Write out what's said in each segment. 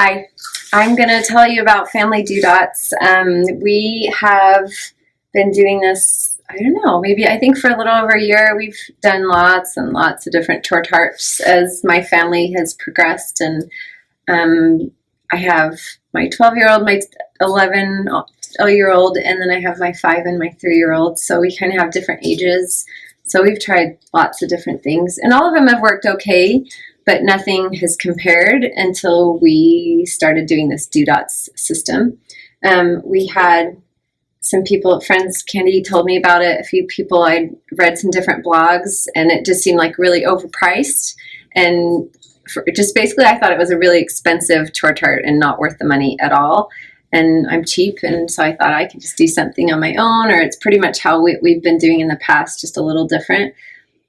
Hi, I'm going to tell you about Family DoDots. We have been doing this, I don't know, maybe I think for a little over a year. We've done lots and lots of different tour tarts as my family has progressed. And I have my 12-year-old, my 11-year-old, and then I have my 5 and my 3-year-old. So we kind of have different ages. So we've tried lots of different things, and all of them have worked okay, but nothing has compared until we started doing this DoDots system. We had some people, friends, Candy told me about it, a few people, I'd read some different blogs, and it just seemed like really overpriced. And just basically, I thought it was a really expensive tour tart and not worth the money at all. And I'm cheap, and so I thought I could just do something on my own, or it's pretty much how we've been doing in the past, just a little different.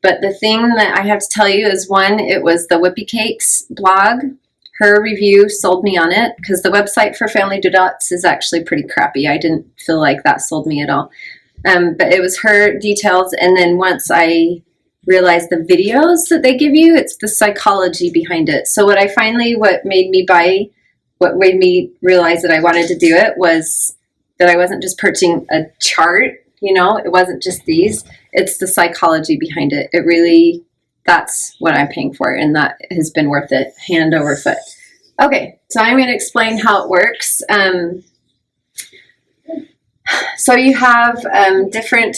But the thing that I have to tell you is, one, it was the Whippy Cakes blog. Her review sold me on it, because the website for Family DoDots is actually pretty crappy. I didn't feel like that sold me at all. But it was her details, and then once I realized the videos that they give you, it's the psychology behind it. So what made me realize that I wanted to do it was that I wasn't just purchasing a chart, it wasn't just these, it's the psychology behind it. It really, that's what I'm paying for, and that has been worth it, hand over foot. Okay, so I'm going to explain how it works. So you have different,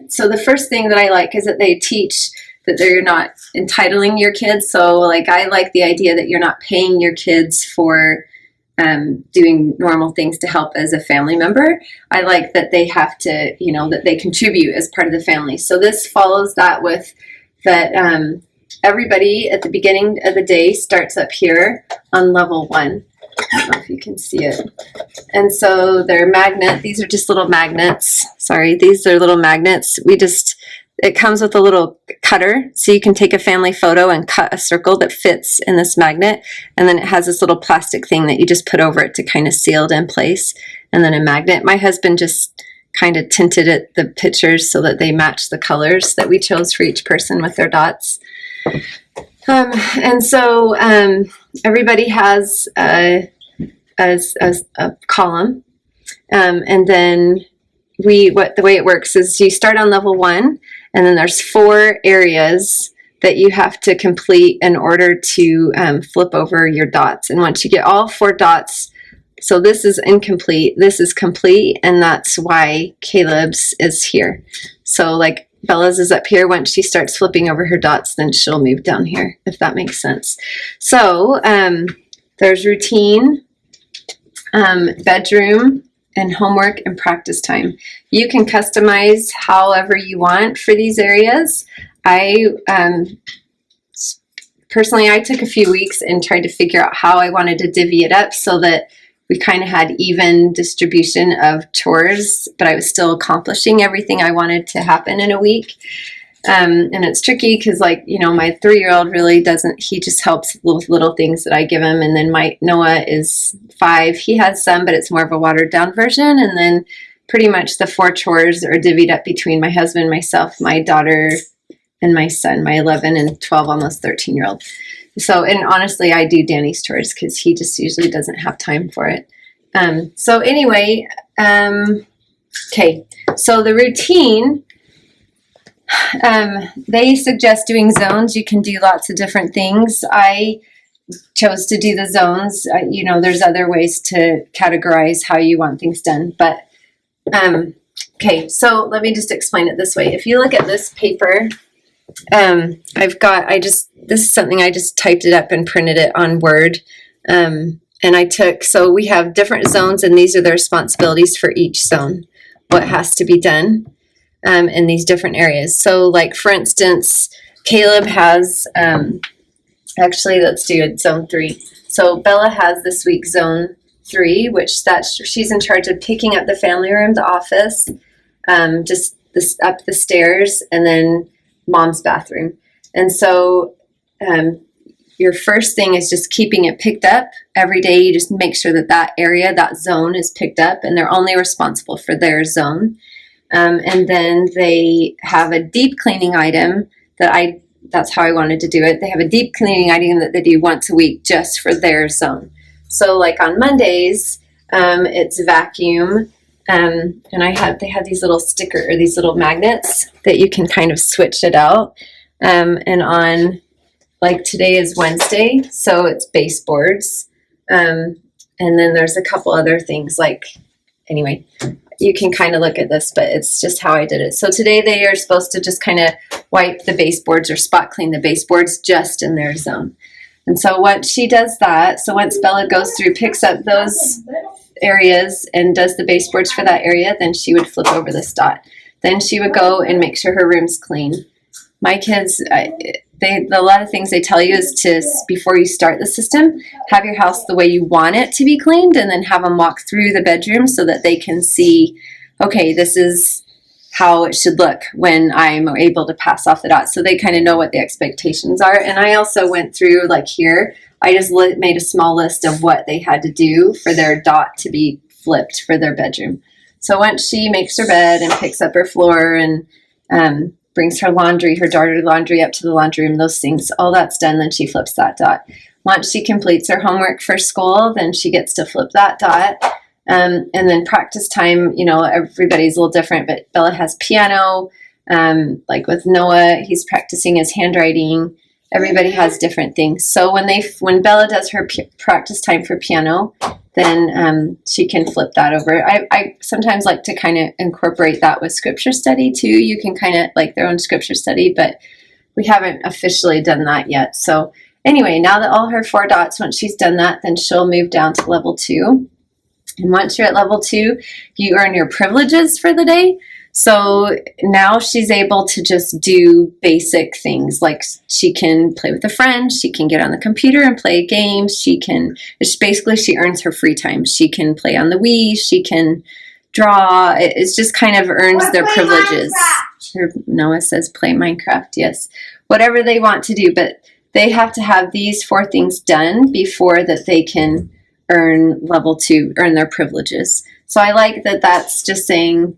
so the first thing that I like is that they teach that you're not entitling your kids. So like, I like the idea that you're not paying your kids for doing normal things to help as a family member. I like that they have to, that they contribute as part of the family. So this follows that with that everybody at the beginning of the day starts up here on level 1. I don't know if you can see it. And so they're these are just little magnets. Sorry, these are little magnets. It comes with a little cutter, so you can take a family photo and cut a circle that fits in this magnet, and then it has this little plastic thing that you just put over it to kind of seal it in place, and then a magnet. My husband just kind of tinted the pictures so that they match the colors that we chose for each person with their dots. And so everybody has a column, and then the way it works is you start on level 1, and then there's 4 areas that you have to complete in order to flip over your dots. And once you get all 4 dots, so this is incomplete, this is complete, and that's why Caleb's is here. So like Bella's is up here. Once she starts flipping over her dots, then she'll move down here, if that makes sense. So there's routine, bedroom, and homework and practice time. You can customize however you want for these areas. Personally, I took a few weeks and tried to figure out how I wanted to divvy it up so that we kind of had even distribution of chores, but I was still accomplishing everything I wanted to happen in a week. And it's tricky because, like, my 3-year-old really doesn't, he just helps with little things that I give him. And then my Noah is 5. He has some, but it's more of a watered down version. And then pretty much the 4 chores are divvied up between my husband, myself, my daughter, and my son, my 11 and 12, almost 13-year-old. So, and honestly, I do Danny's chores because he just usually doesn't have time for it. So anyway, okay. So the routine, they suggest doing zones. You can do lots of different things. I chose to do the zones. There's other ways to categorize how you want things done. But, okay, so let me just explain it this way. If you look at this paper, this is something I just typed it up and printed it on Word. So we have different zones, and these are the responsibilities for each zone, what has to be done in these different areas. So like, for instance, Caleb has, actually, let's do it, zone 3. So Bella has this week zone 3, she's in charge of picking up the family room, the office, just up the stairs, and then mom's bathroom. And so your first thing is just keeping it picked up every day. You just make sure that area, that zone is picked up, and they're only responsible for their zone. And then they have a deep cleaning item that's how I wanted to do it. They have a deep cleaning item that they do once a week just for their zone. So like on Mondays, it's vacuum. And they have these little these little magnets that you can kind of switch it out. And on, like, today is Wednesday, so it's baseboards. And then there's a couple other things, like, anyway, you can kind of look at this, but it's just how I did it. So today they are supposed to just kind of wipe the baseboards or spot clean the baseboards just in their zone. And so once she does that, so once Bella goes through, picks up those areas and does the baseboards for that area, then she would flip over this dot. Then she would go and make sure her room's clean. My kids, a lot of things they tell you is to, before you start the system, have your house the way you want it to be cleaned, and then have them walk through the bedroom so that they can see, okay, this is how it should look when I'm able to pass off the dots. So they kind of know what the expectations are. And I also went through, like here, I just made a small list of what they had to do for their dot to be flipped for their bedroom. So once she makes her bed and picks up her floor and brings her daughter's laundry up to the laundry room, those things, all that's done, then she flips that dot. Once she completes her homework for school, then she gets to flip that dot. And then practice time, everybody's a little different, but Bella has piano. Like with Noah, he's practicing his handwriting. Everybody has different things. So when Bella does her practice time for piano, then she can flip that over. I sometimes like to kind of incorporate that with scripture study too. You can kind of like their own scripture study, but we haven't officially done that yet. So anyway, now that all her 4 dots, once she's done that, then she'll move down to level 2. And once you're at level 2, you earn your privileges for the day. So now she's able to just do basic things, like she can play with a friend, she can get on the computer and play games, she earns her free time. She can play on the Wii, she can draw. It's just kind of earns their privileges. Noah says play Minecraft, yes. Whatever they want to do, but they have to have these 4 things done before that they can earn level 2, earn their privileges. So I like that that's just saying,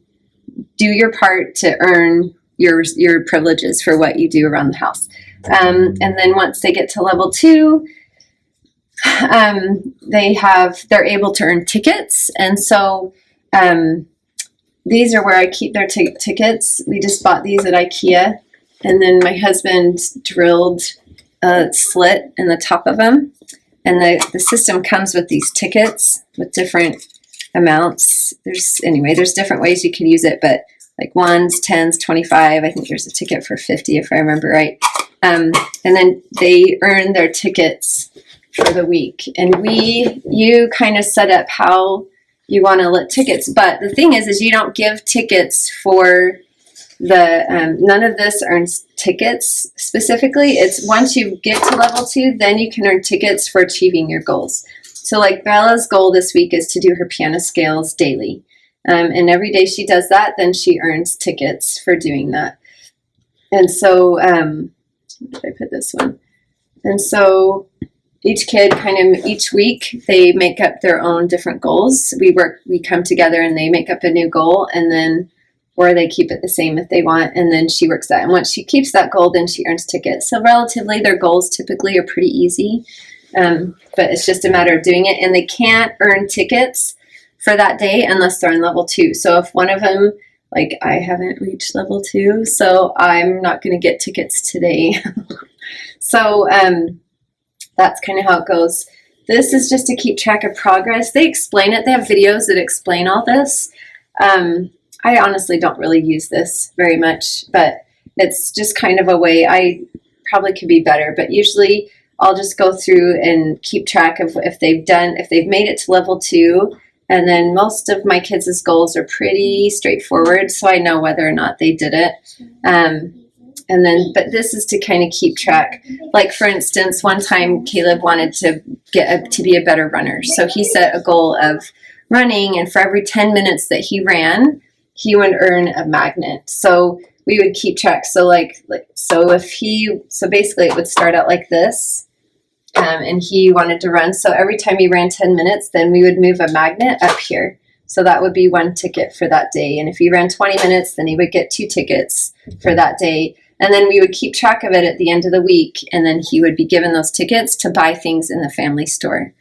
do your part to earn your privileges for what you do around the house. And then once they get to level 2, they're able to earn tickets. And so these are where I keep their tickets. We just bought these at IKEA. And then my husband drilled a slit in the top of them. And the system comes with these tickets with different amounts. There's different ways you can use it, but like 1s, 10s, 25. I think there's a ticket for 50 if I remember right. And then they earn their tickets for the week. And you kind of set up how you want to let tickets. But the thing is you don't give tickets for none of this earns tickets specifically. It's once you get to level 2, then you can earn tickets for achieving your goals. So like Bella's goal this week is to do her piano scales daily. And every day she does that, then she earns tickets for doing that. And so, where did I put this one? And so each kid each week they make up their own different goals. We come together and they make up a new goal, and then, or they keep it the same if they want, and then she works that. And once she keeps that goal, then she earns tickets. So relatively, their goals typically are pretty easy. But it's just a matter of doing it, and they can't earn tickets for that day unless they're on level 2. So if one of them, like I haven't reached level 2, so I'm not going to get tickets today. So that's kind of how it goes. This is just to keep track of progress. They explain it. They have videos that explain all this. I honestly don't really use this very much, but it's just kind of a way. I probably could be better, but usually I'll just go through and keep track of if they've made it to level 2. And then most of my kids' goals are pretty straightforward, so I know whether or not they did it. But this is to kind of keep track. Like for instance, one time Caleb wanted to to be a better runner. So he set a goal of running, and for every 10 minutes that he ran, he would earn a magnet. So we would keep track. So basically it would start out like this. And he wanted to run. So every time he ran 10 minutes, then we would move a magnet up here. So that would be 1 ticket for that day. And if he ran 20 minutes, then he would get 2 tickets for that day. And then we would keep track of it at the end of the week. And then he would be given those tickets to buy things in the family store.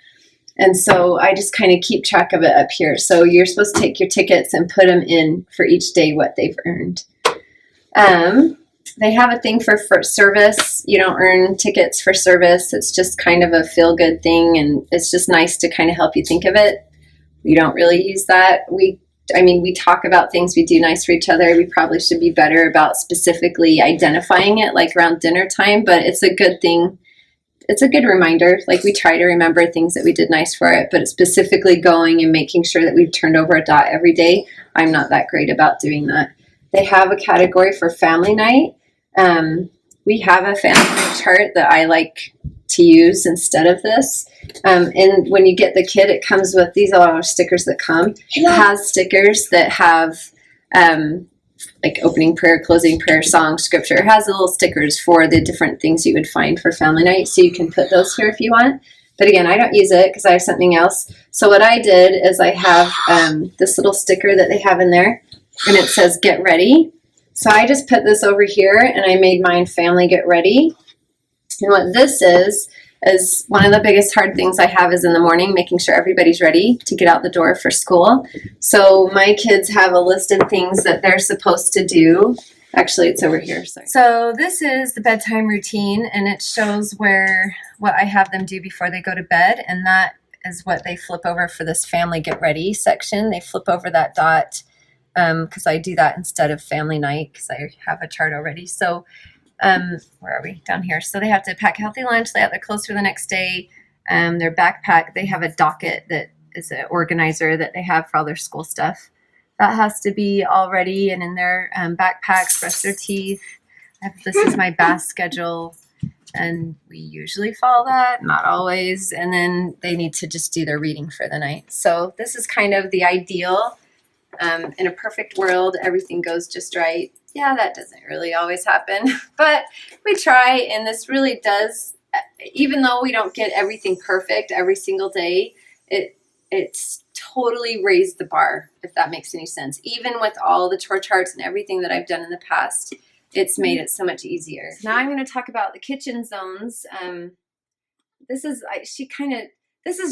And so I just kind of keep track of it up here. So you're supposed to take your tickets and put them in for each day what they've earned. They have a thing for service. You don't earn tickets for service. It's just kind of a feel-good thing, and it's just nice to kind of help you think of it. We don't really use that. We talk about things we do nice for each other. We probably should be better about specifically identifying it, like around dinner time, but it's a good thing. It's a good reminder. Like, we try to remember things that we did nice for it, but it's specifically going and making sure that we've turned over a dot every day. I'm not that great about doing that. They have a category for family night. We have a family night chart that I like to use instead of this. And when you get the kit, it comes with these are stickers that come. It has stickers that have like opening prayer, closing prayer, song, scripture. It has little stickers for the different things you would find for family night, so you can put those here if you want. But again, I don't use it because I have something else. So what I did is I have this little sticker that they have in there, and it says get ready. So I just put this over here, and I made mine family get ready. And what this is one of the biggest hard things I have is in the morning, making sure everybody's ready to get out the door for school. So my kids have a list of things that they're supposed to do. Actually, it's over here. Sorry. So this is the bedtime routine, and it shows what I have them do before they go to bed, and that is what they flip over for this family get ready section. They flip over that dot because I do that instead of family night because I have a chart already. So where are we? Down here. So they have to pack a healthy lunch, lay out their clothes for the next day, their backpack. They have a docket that is an organizer that they have for all their school stuff. That has to be all ready and in their backpacks, brush their teeth. This is my bath schedule, and we usually follow that, not always. And then they need to just do their reading for the night. So this is kind of the ideal. In a perfect world, everything goes just right. Yeah, that doesn't really always happen, but we try, and this really does, even though we don't get everything perfect every single day, it's totally raised the bar, if that makes any sense. Even with all the chore charts and everything that I've done in the past, it's made it so much easier. Now I'm going to talk about the kitchen zones. This is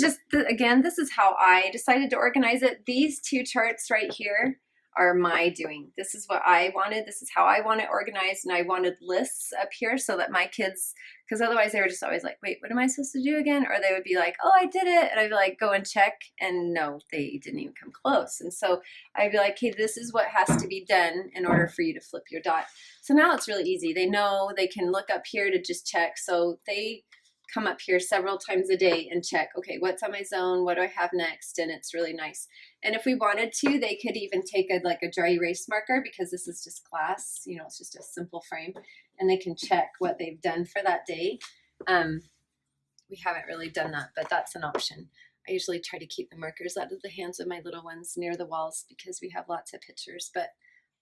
just, again, this is how I decided to organize it. These two charts right here are my doing. This is what I wanted. This is how I want it organized. And I wanted lists up here so that my kids, because otherwise they were just always like, wait, what am I supposed to do again? Or they would be like, oh, I did it. And I'd be like, go and check. And no, they didn't even come close. And so I'd be like, hey, this is what has to be done in order for you to flip your dot. So now it's really easy. They know they can look up here to just check. So they come up here several times a day and check, okay, what's on my zone? What do I have next? And it's really nice. And if we wanted to, they could even take a dry erase marker, because this is just glass, it's just a simple frame, and they can check what they've done for that day. We haven't really done that, but that's an option. I usually try to keep the markers out of the hands of my little ones near the walls because we have lots of pictures, but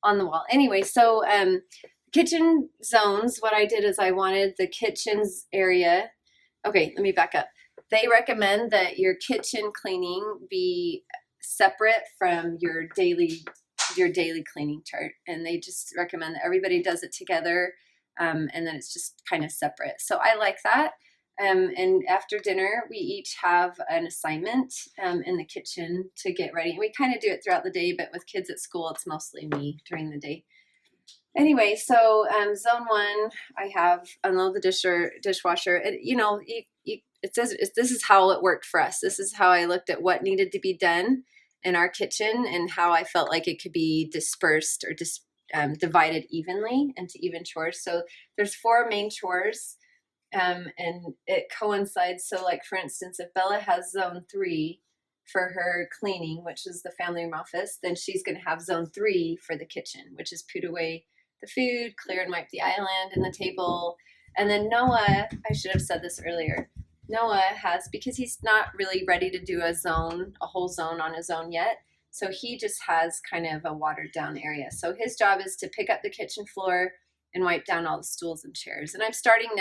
on the wall. Anyway, so kitchen zones, what I did is I wanted the kitchen's area. Okay, let me back up. They recommend that your kitchen cleaning be separate from your daily cleaning chart, and they just recommend that everybody does it together, and then it's just kind of separate. So I like that. And after dinner, we each have an assignment in the kitchen to get ready. We kind of do it throughout the day, but with kids at school, it's mostly me during the day. Anyway, so zone 1, I have unload the dishwasher. It says this is how it worked for us. This is how I looked at what needed to be done in our kitchen and how I felt like it could be dispersed or divided evenly into even chores. So there's 4 main chores, and it coincides. So like, for instance, if Bella has zone 3 for her cleaning, which is the family room office, then she's going to have zone 3 for the kitchen, which is put away the food, clear and wipe the island and the table. And then Noah, I should have said this earlier, Noah has, because he's not really ready to do a whole zone on his own yet, so he just has kind of a watered down area. So his job is to pick up the kitchen floor and wipe down all the stools and chairs. And I'm starting now